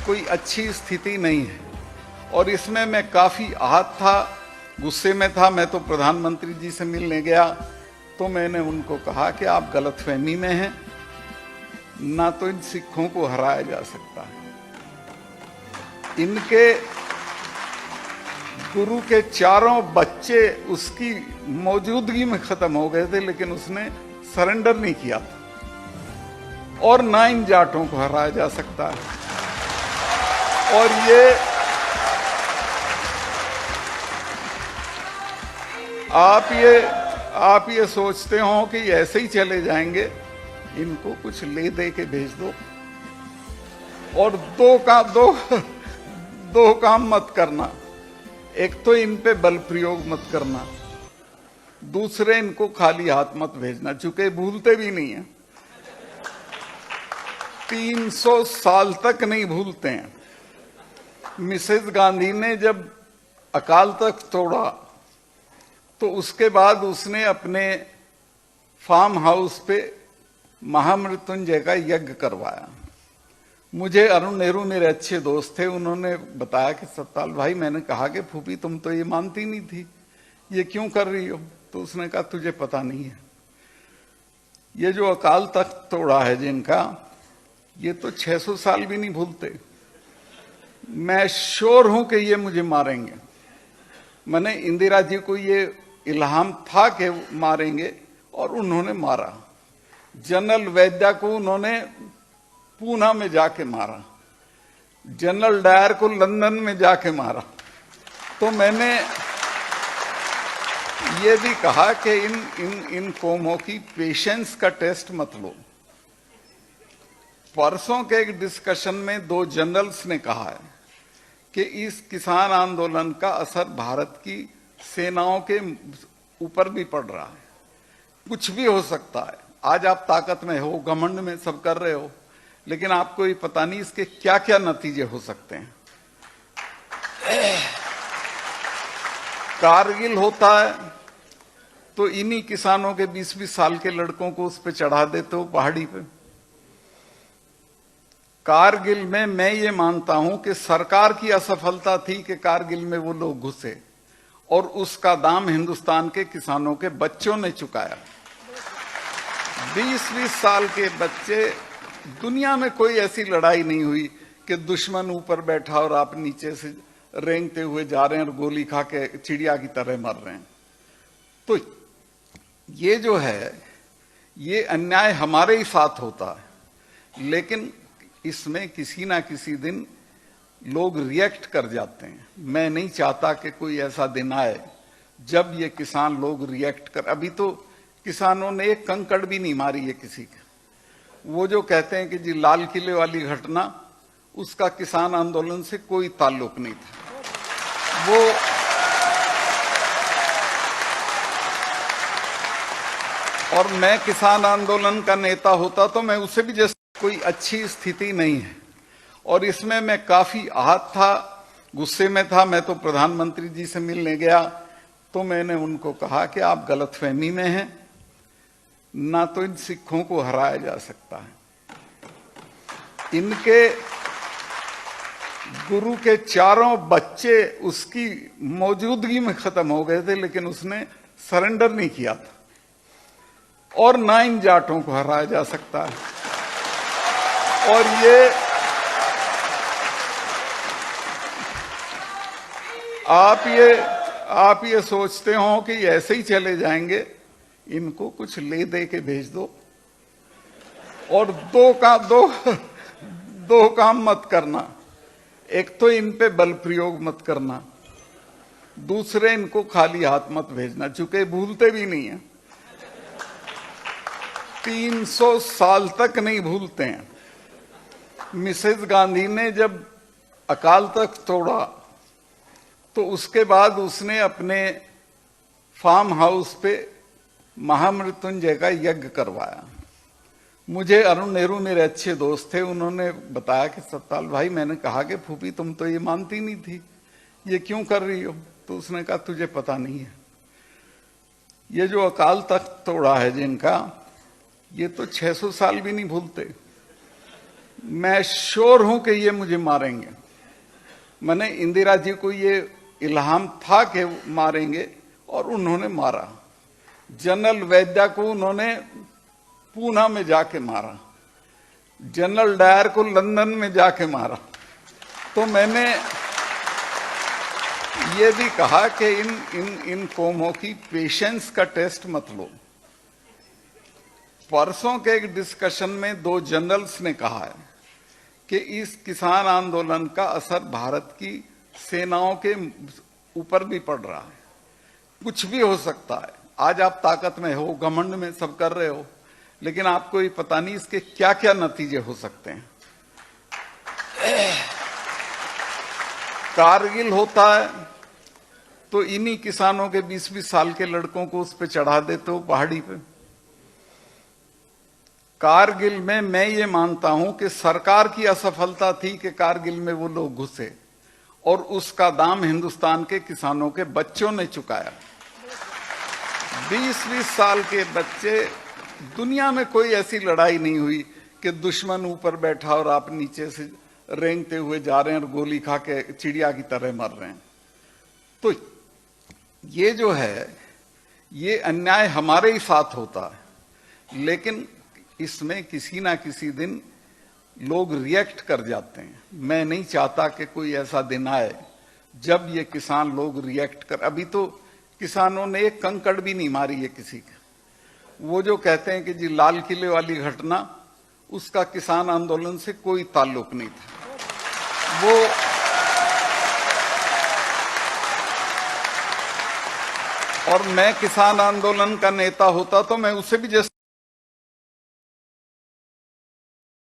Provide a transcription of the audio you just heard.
कोई अच्छी स्थिति नहीं है और इसमें मैं काफ़ी आहत था, गुस्से में था। मैं तो प्रधानमंत्री जी से मिलने गया तो मैंने उनको कहा कि आप गलतफहमी में हैं, ना तो इन सिखों को हराया जा सकता है। इनके गुरु के चारों बच्चे उसकी मौजूदगी में खत्म हो गए थे, लेकिन उसने सरेंडर नहीं किया था। और ना इन जाटों को हराया जा सकता है। और आप ये सोचते हो कि ऐसे ही चले जाएंगे, इनको कुछ ले दे के भेज दो। और दो काम मत करना। एक तो इन पे बल प्रयोग मत करना, दूसरे इनको खाली हाथ मत भेजना, चूंकि भूलते भी नहीं है। 300 साल तक नहीं भूलते हैं। मिसेस गांधी ने जब अकाल तख्त तोड़ा तो उसके बाद उसने अपने फार्म हाउस पे महामृत्युंजय का यज्ञ करवाया। मुझे अरुण नेहरू मेरे अच्छे दोस्त थे, उन्होंने बताया कि सत्ताल भाई, मैंने कहा कि फूफी तुम तो ये मानती नहीं थी, ये क्यों कर रही हो? तो उसने कहा तुझे पता नहीं है, ये जो अकाल तख्त तोड़ा है जिनका, ये तो 600 साल भी नहीं भूलते। मैं श्योर हूं कि ये मुझे मारेंगे। मैंने इंदिरा जी को ये इल्हाम था कि मारेंगे और उन्होंने मारा। जनरल वैद्या को उन्होंने पूना में जाके मारा, जनरल डायर को लंदन में जाके मारा। तो मैंने ये भी कहा कि इन कौमों की पेशेंस का टेस्ट मत लो। परसों के एक डिस्कशन में 2 जनरल्स ने कहा है कि इस किसान आंदोलन का असर भारत की सेनाओं के ऊपर भी पड़ रहा है। कुछ भी हो सकता है। आज आप ताकत में हो, घमंड में सब कर रहे हो, लेकिन आपको ये पता नहीं इसके क्या क्या नतीजे हो सकते हैं। कारगिल होता है तो इन्हीं किसानों के 20-20 साल के लड़कों को उस पे चढ़ा देते हो पहाड़ी पे। कारगिल में मैं ये मानता हूं कि सरकार की असफलता थी कि कारगिल में वो लोग घुसे, और उसका दाम हिंदुस्तान के किसानों के बच्चों ने चुकाया। 20-20 साल के बच्चे, दुनिया में कोई ऐसी लड़ाई नहीं हुई कि दुश्मन ऊपर बैठा और आप नीचे से रेंगते हुए जा रहे हैं और गोली खा के चिड़िया की तरह मर रहे हैं। तो ये जो है, ये अन्याय हमारे ही साथ होता है, लेकिन इसमें किसी ना किसी दिन लोग रिएक्ट कर जाते हैं। मैं नहीं चाहता कि कोई ऐसा दिन आए जब ये किसान लोग रिएक्ट कर। अभी तो किसानों ने एक कंकड़ भी नहीं मारी है किसी का। वो जो कहते हैं कि जी लाल किले वाली घटना, उसका किसान आंदोलन से कोई ताल्लुक नहीं था। वो और मैं किसान आंदोलन का नेता होता तो मैं उसे भी, जैसे कोई अच्छी स्थिति नहीं है और इसमें मैं काफी आहत था, गुस्से में था। मैं तो प्रधानमंत्री जी से मिलने गया तो मैंने उनको कहा कि आप गलतफहमी में हैं, ना तो इन सिखों को हराया जा सकता है। इनके गुरु के चारों बच्चे उसकी मौजूदगी में खत्म हो गए थे, लेकिन उसने सरेंडर नहीं किया था। और ना इन जाटों को हराया जा सकता है। और आप ये सोचते हो कि ऐसे ही चले जाएंगे, इनको कुछ ले दे के भेज दो। और दो काम मत करना। एक तो इन पे बल प्रयोग मत करना, दूसरे इनको खाली हाथ मत भेजना, चूंकि भूलते भी नहीं है। 300 साल तक नहीं भूलते हैं। मिसेस गांधी ने जब अकाल तख्त तोड़ा तो उसके बाद उसने अपने फार्म हाउस पे महामृत्युंजय का यज्ञ करवाया। मुझे अरुण नेहरू मेरे अच्छे दोस्त थे, उन्होंने बताया कि सत्ताल भाई, मैंने कहा कि फूफी तुम तो ये मानती नहीं थी, ये क्यों कर रही हो? तो उसने कहा तुझे पता नहीं है, ये जो अकाल तख्त तोड़ा है जिनका, ये तो 600 साल भी नहीं भूलते। मैं श्योर हूं कि ये मुझे मारेंगे। मैंने इंदिरा जी को ये इल्हाम था कि मारेंगे और उन्होंने मारा। जनरल वैद्या को उन्होंने पूना में जाके मारा, जनरल डायर को लंदन में जाके मारा। तो मैंने ये भी कहा कि इन कौमों की पेशेंस का टेस्ट मत लो। परसों के एक डिस्कशन में 2 जनरल्स ने कहा है कि इस किसान आंदोलन का असर भारत की सेनाओं के ऊपर भी पड़ रहा है। कुछ भी हो सकता है। आज आप ताकत में हो, घमंड में सब कर रहे हो, लेकिन आपको ये पता नहीं इसके क्या क्या नतीजे हो सकते हैं। कारगिल होता है तो इन्हीं किसानों के 20-20 साल के लड़कों को उस पे चढ़ा देते हो पहाड़ी पे। कारगिल में मैं ये मानता हूं कि सरकार की असफलता थी कि कारगिल में वो लोग घुसे, और उसका दाम हिंदुस्तान के किसानों के बच्चों ने चुकाया। 20-20 साल के बच्चे, दुनिया में कोई ऐसी लड़ाई नहीं हुई कि दुश्मन ऊपर बैठा और आप नीचे से रेंगते हुए जा रहे हैं और गोली खा के चिड़िया की तरह मर रहे हैं। तो ये जो है, ये अन्याय हमारे ही साथ होता है, लेकिन इसमें किसी ना किसी दिन लोग रिएक्ट कर जाते हैं। मैं नहीं चाहता कि कोई ऐसा दिन आए जब ये किसान लोग रिएक्ट कर। अभी तो किसानों ने एक कंकड़ भी नहीं मारी है किसी का। वो जो कहते हैं कि जी लाल किले वाली घटना, उसका किसान आंदोलन से कोई ताल्लुक नहीं था। वो और मैं किसान आंदोलन का नेता होता तो मैं उसे भी जैसे